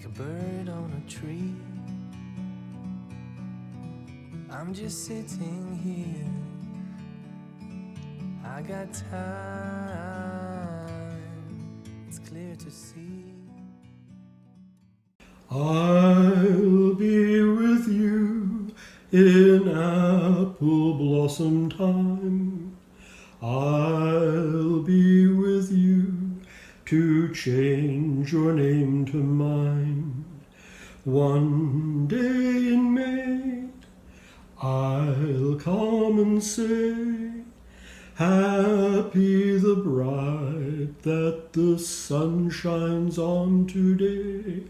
like a bird on a tree. I'm just sitting here, I got time, it's clear to see. I'll be with you in apple blossom time. I'll be with you to change your name to mine. One day in May, I'll come and say, happy the bride that the sun shines on today.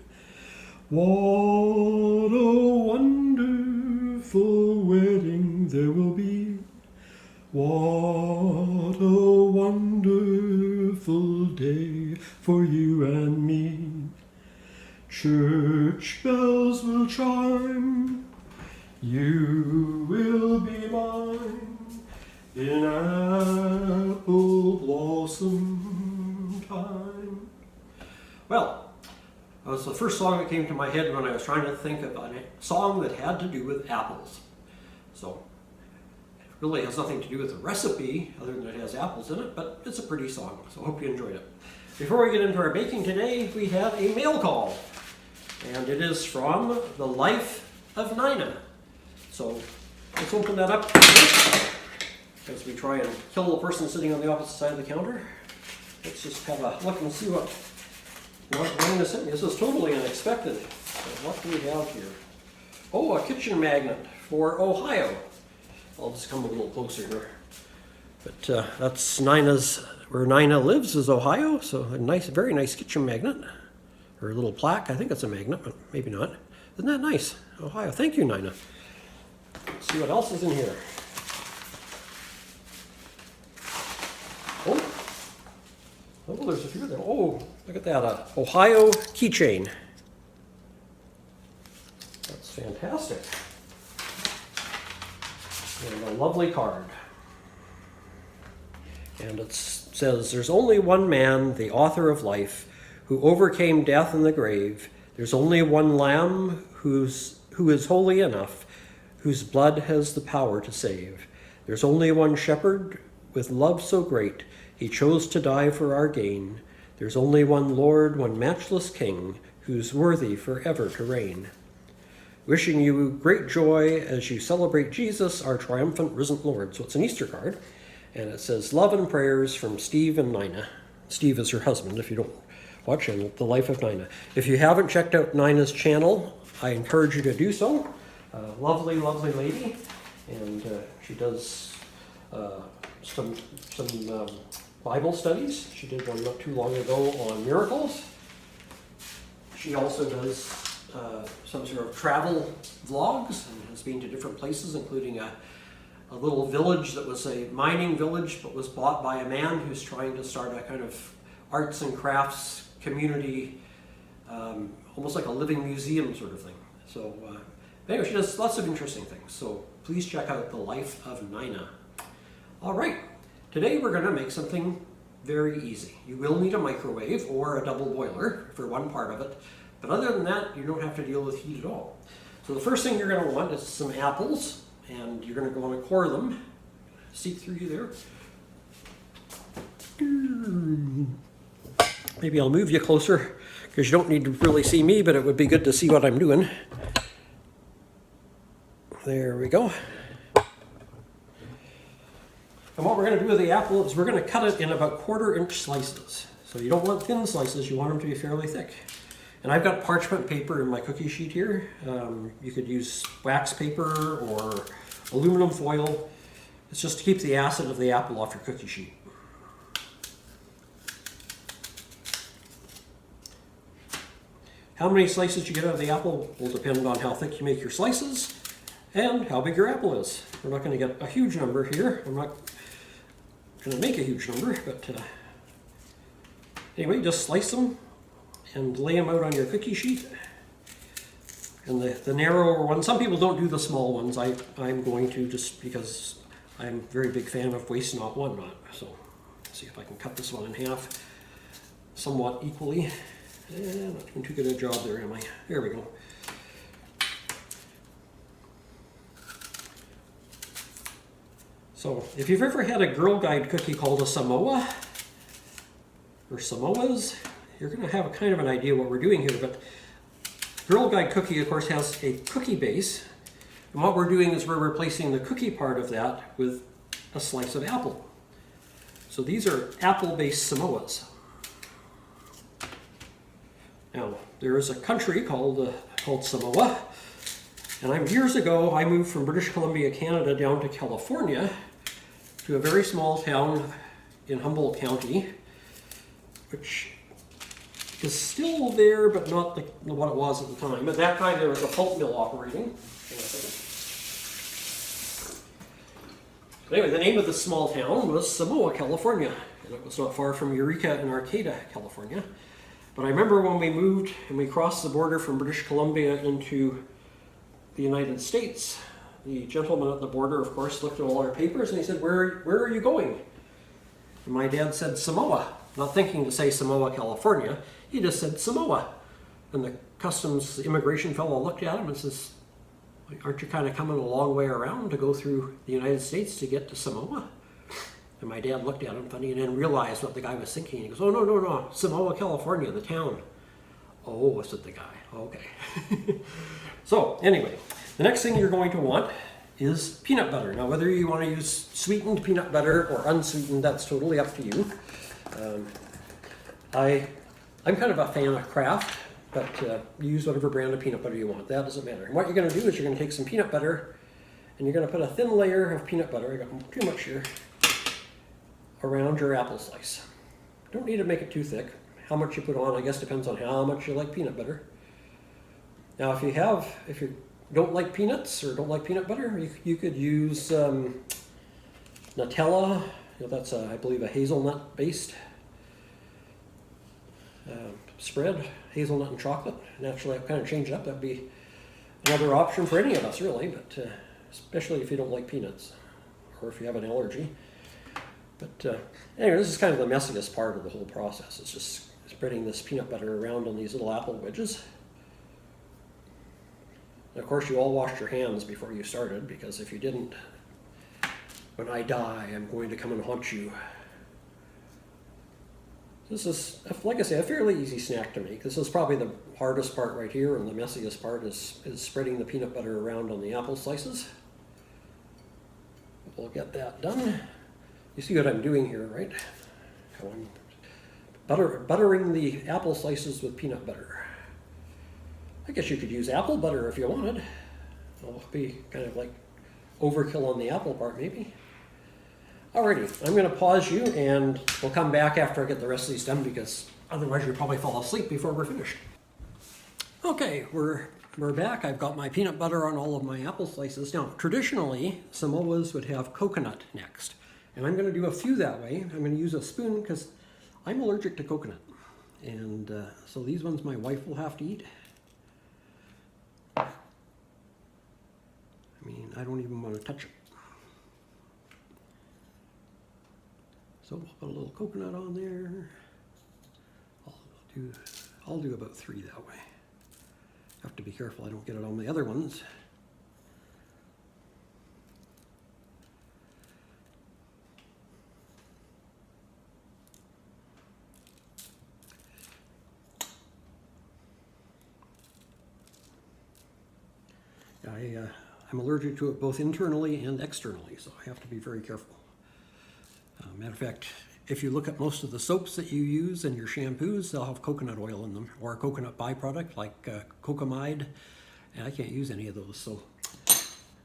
What a wonderful wedding there will be. What a wonderful day for you and me. Church bells will chime, you will be mine in apple blossom time. Well, that was the first song that came to my head when I was trying to think about a song that had to do with apples. So it really has nothing to do with the recipe other than it has apples in it, but it's a pretty song, so I hope you enjoyed it. Before we get into our baking today, we have a mail call, and it is from The Life of Nina. So let's open that up as we try and kill the person sitting on the opposite side of the counter. Let's just have a look and see what Nina sent me. This is totally unexpected. So what do we have here? Oh, a kitchen magnet for Ohio. I'll just come a little closer here. But that's Nina's, where Nina lives is Ohio, so a nice, very nice kitchen magnet. Or a little plaque. I think it's a magnet, but maybe not. Isn't that nice? Ohio. Thank you, Nina. Let's see what else is in here. Oh, there's a few there. Oh, look at that. Ohio keychain. That's fantastic. And a lovely card. And it says, there's only one man, the author of life, who overcame death and the grave. There's only one Lamb who is holy enough, whose blood has the power to save. There's only one Shepherd with love so great, he chose to die for our gain. There's only one Lord, one matchless King, who's worthy forever to reign. Wishing you great joy as you celebrate Jesus, our triumphant risen Lord. So it's an Easter card, and it says, love and prayers from Steve and Nina. Steve is her husband, if you don't watch him, The Life of Nina. If you haven't checked out Nina's channel, I encourage you to do so. Lovely, lovely lady, and she does some Bible studies. She did one not too long ago on miracles. She also does some sort of travel vlogs and has been to different places, including a little village that was a mining village but was bought by a man who's trying to start a kind of arts and crafts community, almost like a living museum sort of thing. So anyway, she does lots of interesting things. So please check out The Life of Nina. All right, today we're going to make something very easy. You will need a microwave or a double boiler for one part of it, but other than that, you don't have to deal with heat at all. So the first thing you're going to want is some apples, and you're going to want to core them. See through you there. Maybe I'll move you closer because you don't need to really see me, but it would be good to see what I'm doing. There we go. And what we're going to do with the apple is we're going to cut it in about 1/4 inch slices. So you don't want thin slices, you want them to be fairly thick. And I've got parchment paper in my cookie sheet here. You could use wax paper or aluminum foil. It's just to keep the acid of the apple off your cookie sheet. How many slices you get out of the apple will depend on how thick you make your slices and how big your apple is. We're not going to get a huge number here. I'm not going to make a huge number, but anyway, just slice them and lay them out on your cookie sheet. And the narrower one, some people don't do the small ones. I'm going to, just because I'm a very big fan of waste not, want not. So let's see if I can cut this one in half somewhat equally. Not doing too good a job there, am I? There we go. So, if you've ever had a Girl Guide cookie called a Samoa, or Samoas, you're going to have a kind of an idea what we're doing here. But Girl Guide cookie, of course, has a cookie base. And what we're doing is we're replacing the cookie part of that with a slice of apple. So these are apple-based Samoas. Now, there is a country called Samoa. And years ago, I moved from British Columbia, Canada, down to California, to a very small town in Humboldt County, which is still there, but not what it was at the time. At that time, there was a pulp mill operating. Anyway, the name of the small town was Samoa, California, and it was not far from Eureka and Arcata, California. But I remember when we moved and we crossed the border from British Columbia into the United States, the gentleman at the border, of course, looked at all our papers and he said, where are you going? And my dad said Samoa, not thinking to say Samoa, California. He just said Samoa. And the customs immigration fellow looked at him and says, aren't you kind of coming a long way around to go through the United States to get to Samoa? And my dad looked at him funny and then realized what the guy was thinking. He goes, oh, no, Samoa, California, the town. Oh, said the guy. Okay. So, anyway, the next thing you're going to want is peanut butter. Now, whether you want to use sweetened peanut butter or unsweetened, that's totally up to you. I'm kind of a fan of Kraft, but use whatever brand of peanut butter you want. That doesn't matter. And what you're going to do is you're going to take some peanut butter and you're going to put a thin layer of peanut butter, I got too much here, around your apple slice. Don't need to make it too thick. How much you put on, I guess, depends on how much you like peanut butter. Now, if you don't like peanuts or don't like peanut butter, you could use Nutella. That's, I believe, a hazelnut-based spread, hazelnut and chocolate. Naturally, I've kind of changed it up. That'd be another option for any of us, really, but especially if you don't like peanuts or if you have an allergy. But anyway, this is kind of the messiest part of the whole process. It's just spreading this peanut butter around on these little apple wedges. And of course, you all washed your hands before you started, because if you didn't, when I die, I'm going to come and haunt you. This is, like I say, a fairly easy snack to make. This is probably the hardest part right here, and the messiest part is spreading the peanut butter around on the apple slices. We'll get that done. You see what I'm doing here, right? How I'm buttering the apple slices with peanut butter. I guess you could use apple butter if you wanted. It'll be kind of like overkill on the apple part, maybe. Alrighty, I'm going to pause you and we'll come back after I get the rest of these done, because otherwise you'll probably fall asleep before we're finished. Okay, we're back. I've got my peanut butter on all of my apple slices. Now, traditionally, Samoas would have coconut next. And I'm going to do a few that way. I'm going to use a spoon because I'm allergic to coconut. And so these ones my wife will have to eat. I mean, I don't even want to touch it. So we'll put a little coconut on there. I'll do about 3 that way. Have to be careful I don't get it on the other ones. I'm allergic to it both internally and externally, so I have to be very careful. Matter of fact, if you look at most of the soaps that you use and your shampoos, they'll have coconut oil in them, or a coconut byproduct like cocamide, and I can't use any of those, so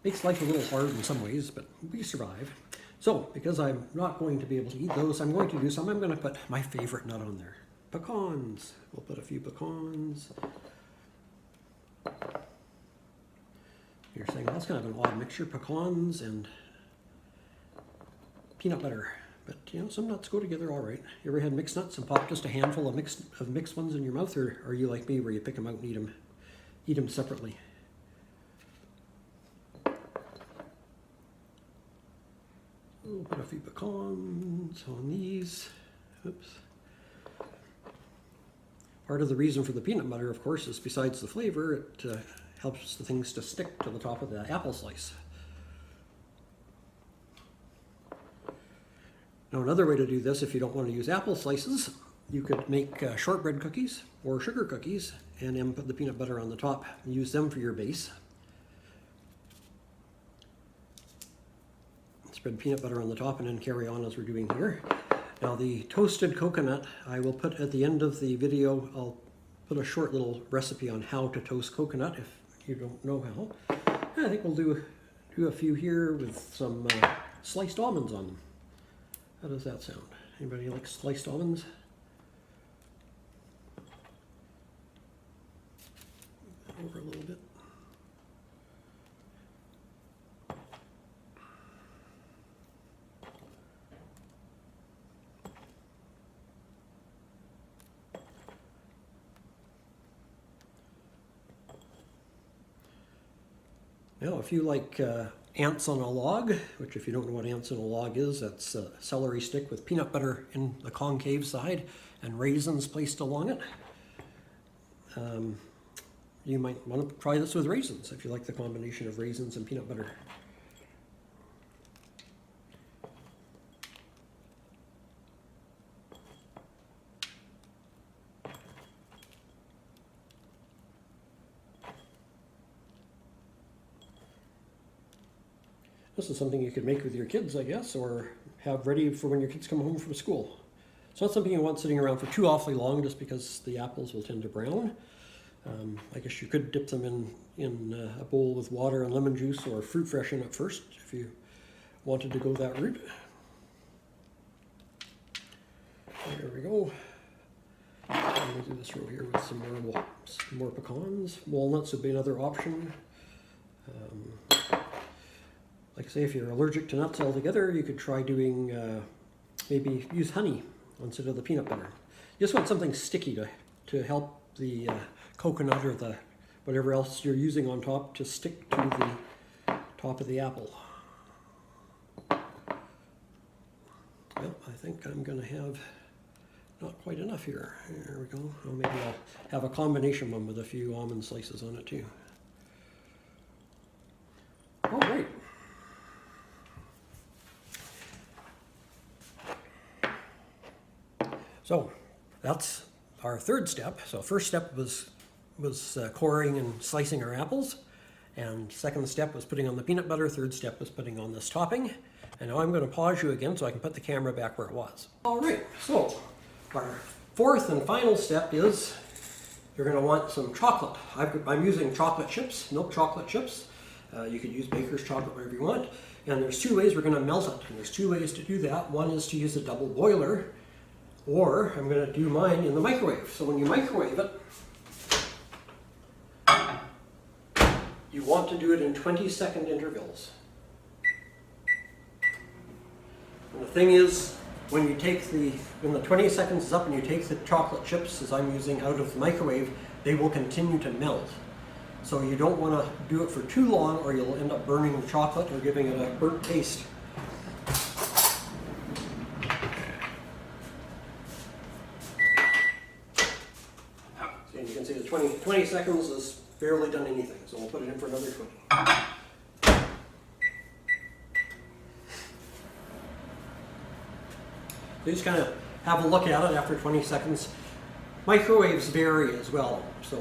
makes life a little hard in some ways, but we survive. So, because I'm not going to be able to eat those, I'm going to do some. I'm going to put my favorite nut on there. Pecans. We'll put a few pecans. You're saying, well, that's kind of an odd mixture, pecans and peanut butter. But, you know, some nuts go together all right. You ever had mixed nuts and pop just a handful of mixed ones in your mouth, or are you like me where you pick them out and eat them separately? We'll put a few pecans on these. Oops. part of the reason for the peanut butter, of course, is besides the flavor, it helps the things to stick to the top of the apple slice. Now, another way to do this, if you don't want to use apple slices, you could make shortbread cookies or sugar cookies and then put the peanut butter on the top and use them for your base. Spread peanut butter on the top and then carry on as we're doing here. Now, the toasted coconut, I will put at the end of the video. I'll put a short little recipe on how to toast coconut if you don't know how. And I think we'll do a few here with some sliced almonds on them. How does that sound? Anybody like sliced almonds? Over a little bit. Now, if you like ants on a log, which if you don't know what ants on a log is, that's a celery stick with peanut butter in the concave side and raisins placed along it. You might want to try this with raisins if you like the combination of raisins and peanut butter. This is something you could make with your kids, I guess, or have ready for when your kids come home from school. It's not something you want sitting around for too awfully long, just because the apples will tend to brown. I guess you could dip them in a bowl with water and lemon juice or fruit fresh in it first, if you wanted to go that route. There we go. I'm going to do this row here with some more pecans. Walnuts would be another option. Like I say, if you're allergic to nuts altogether, you could try doing, maybe use honey instead of the peanut butter. You just want something sticky to help the coconut or the whatever else you're using on top to stick to the top of the apple. Well, I think I'm going to have not quite enough here. There we go. Well, maybe I'll have a combination one with a few almond slices on it too. All right. So that's our third step. So first step was coring and slicing our apples, and second step was putting on the peanut butter. Third step was putting on this topping. And now I'm going to pause you again so I can put the camera back where it was. All right. So our fourth and final step is you're going to want some chocolate. I'm using chocolate chips, milk chocolate chips. You could use baker's chocolate, whatever you want. And there's two ways we're going to melt it. And there's two ways to do that. One is to use a double boiler, or I'm going to do mine in the microwave. So when you microwave it, you want to do it in 20-second intervals. And the thing is, when the 20 seconds is up and you take the chocolate chips, as I'm using, out of the microwave, they will continue to melt. So you don't want to do it for too long, or you'll end up burning the chocolate or giving it a burnt taste. And you can see the 20 seconds has barely done anything, so we'll put it in for another 20. So just kind of have a look at it after 20 seconds. Microwaves vary as well, so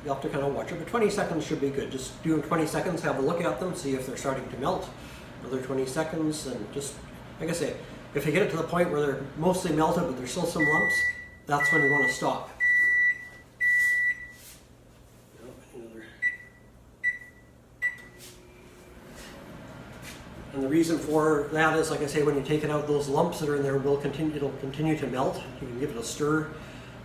you have to kind of watch it, but 20 seconds should be good. Just do 20 seconds, have a look at them, see if they're starting to melt. Another 20 seconds, and just, like I say, if you get it to the point where they're mostly melted but there's still some lumps, that's when you want to stop. And the reason for that is, like I say, when you take it out, those lumps that are in there it'll continue to melt. You can give it a stir,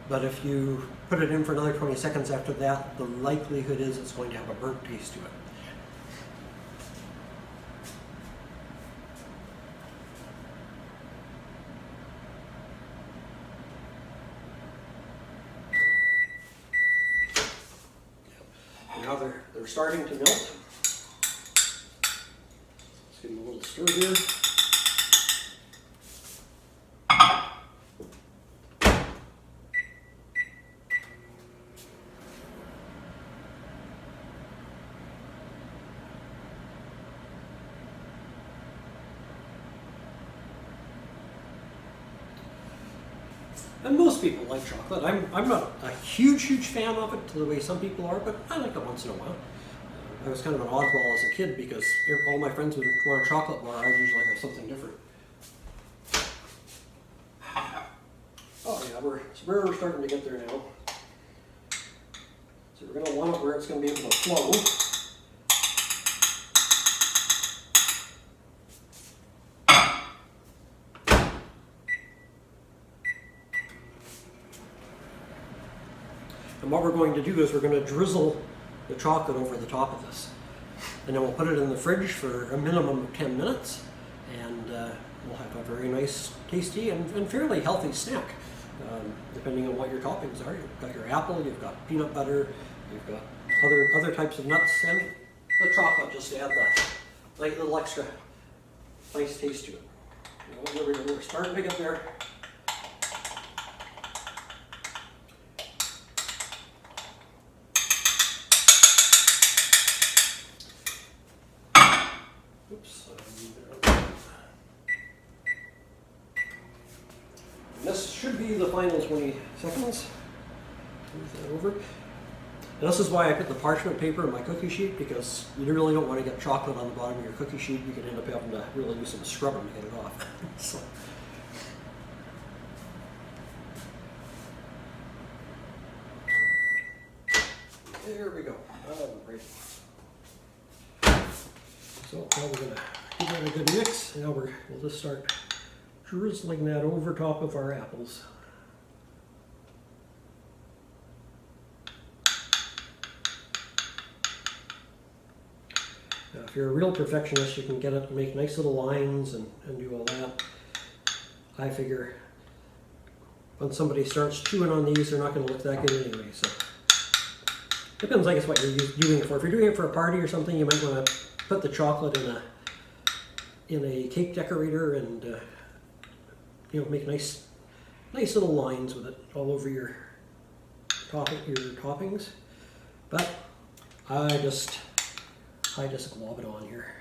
but if you put it in for another 20 seconds after that, the likelihood is it's going to have a burnt taste to it. Now they're starting to melt. Let's give them a little stir here. And most people like chocolate. I'm not a huge fan of it to the way some people are, but I like it once in a while. I was kind of an oddball as a kid because all my friends would want a chocolate bar. I usually have something different. Oh yeah, we're starting to get there now. So we're going to want it where it's going to be able to flow. And what we're going to do is we're going to drizzle the chocolate over the top of this. And then we'll put it in the fridge for a minimum of 10 minutes. And we'll have a very nice, tasty, and fairly healthy snack, depending on what your toppings are. You've got your apple, you've got peanut butter, you've got other types of nuts, and the chocolate just to add that light little extra nice taste to it. You know, we're starting to get there. Oops. This should be the final 20 seconds. Move that over. And this is why I put the parchment paper in my cookie sheet, because you really don't want to get chocolate on the bottom of your cookie sheet. You could end up having to really do some scrubbing to get it off. So. There we go. Great. So now we're going to give that a good mix. Now we'll just start drizzling that over top of our apples. Now, if you're a real perfectionist, you can get it, make nice little lines and do all that. I figure when somebody starts chewing on these, they're not going to look that good anyway. So depends, I guess, what you're doing it for. If you're doing it for a party or something, you might want to put the chocolate in a cake decorator and you know, make nice little lines with it all over your toppings. But I just glob it on here.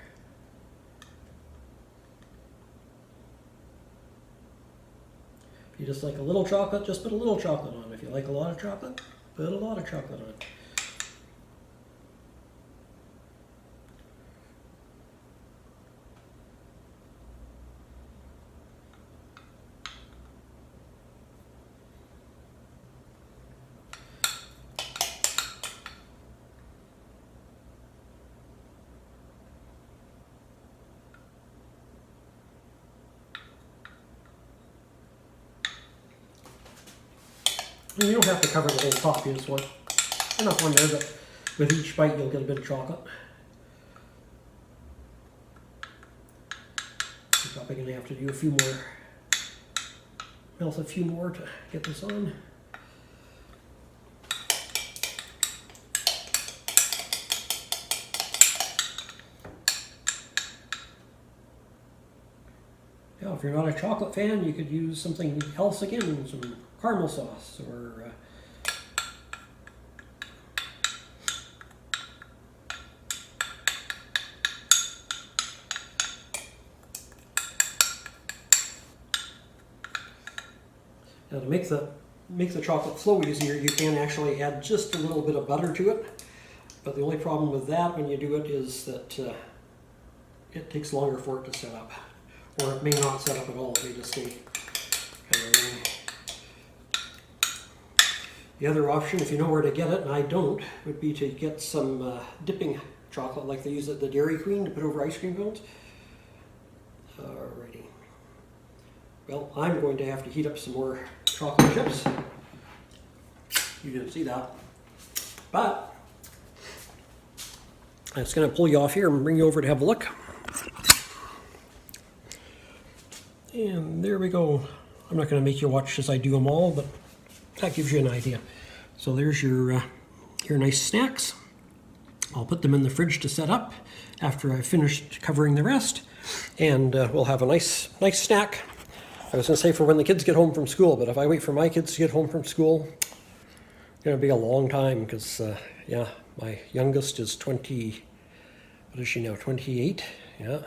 If you just like a little chocolate, just put a little chocolate on. If you like a lot of chocolate, put a lot of chocolate on. And you don't have to cover the whole top, you just want enough on there that with each bite you'll get a bit of chocolate. I'm probably going to have to do melt a few more to get this on. Now, if you're not a chocolate fan, you could use something else again, some caramel sauce or now, to make the chocolate flow easier, you can actually add just a little bit of butter to it. But the only problem with that when you do it is that it takes longer for it to set up. Or it may not set up at all, it may just stay kind of running. The other option, if you know where to get it, and I don't, would be to get some dipping chocolate like they use at the Dairy Queen to put over ice cream cones. Alrighty. Well, I'm going to have to heat up some more chocolate chips. You didn't see that. But I'm just going to pull you off here and bring you over to have a look. And there we go. I'm not going to make you watch as I do them all, but that gives you an idea. So there's your nice snacks. I'll put them in the fridge to set up after I've finished covering the rest, and we'll have a nice snack. I was going to say for when the kids get home from school, but if I wait for my kids to get home from school, it's going to be a long time because, yeah, my youngest is 20, what is she now, 28? Yeah,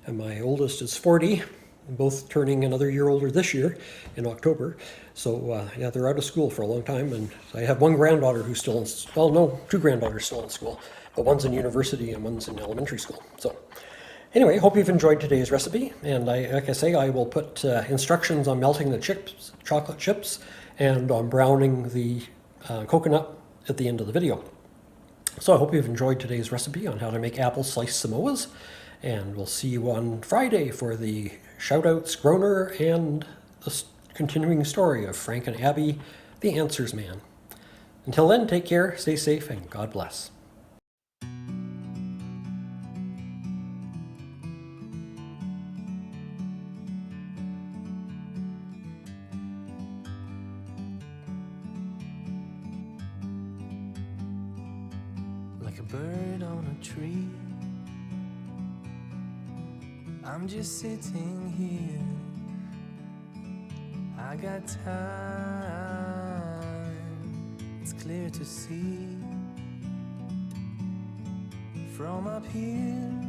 and my oldest is 40. both turning another year older this year in October. So yeah, they're out of school for a long time, and I have one granddaughter who's still in, well, no, two granddaughters still in school, but one's in university and one's in elementary school. So anyway, hope you've enjoyed today's recipe, and like I say, I will put instructions on melting the chips, chocolate chips, and on browning the coconut at the end of the video. So I hope you've enjoyed today's recipe on how to make apple sliced Samoas, and we'll see you on Friday for the shout-outs, Groner, and the continuing story of Frank and Abby, the Answers Man. Until then, take care, stay safe, and God bless. Like a bird on a tree, I'm just sitting here. I got time, it's clear to see from up here.